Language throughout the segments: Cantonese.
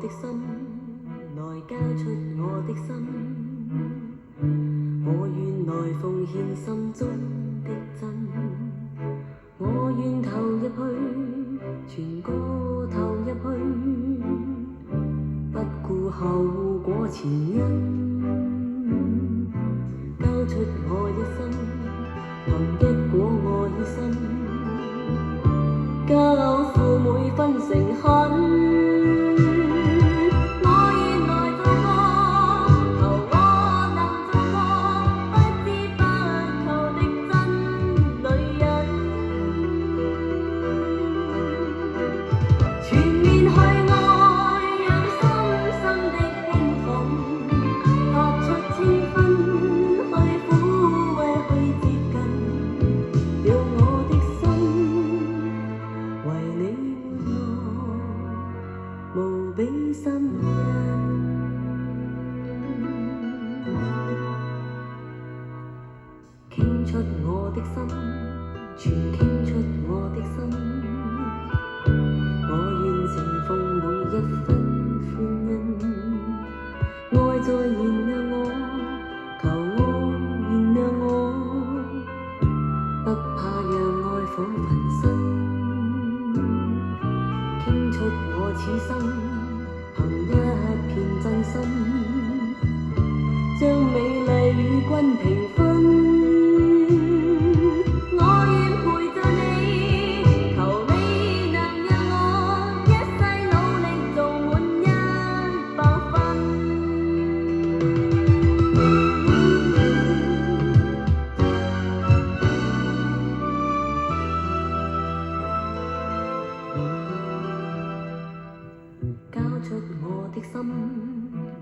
的心，來交出我的心。我願來奉獻心中的真，我願投入去，全個投入去，不顧後果前因。交出我一生，憑一果愛心，交付每分誠懇。無比心人，傾出我的心，全傾出我的心。我願承奉每一分歡欣，愛在燃亮我，求愛燃亮我，不怕讓愛火焚身。傾出我此生，憑一片真心，將美麗與君平分。我願陪着你，求你能讓我一世努力做滿100分。交出我的心，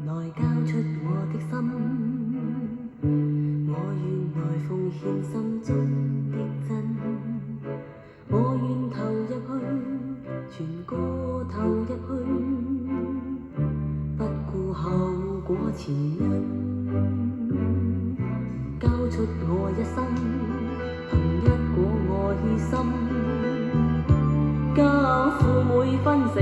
來交出我的心，我願來奉獻心中的真，我願投入去，全個投入去，不顧後果前因。交出我一生，憑一果愛心，交付每分誠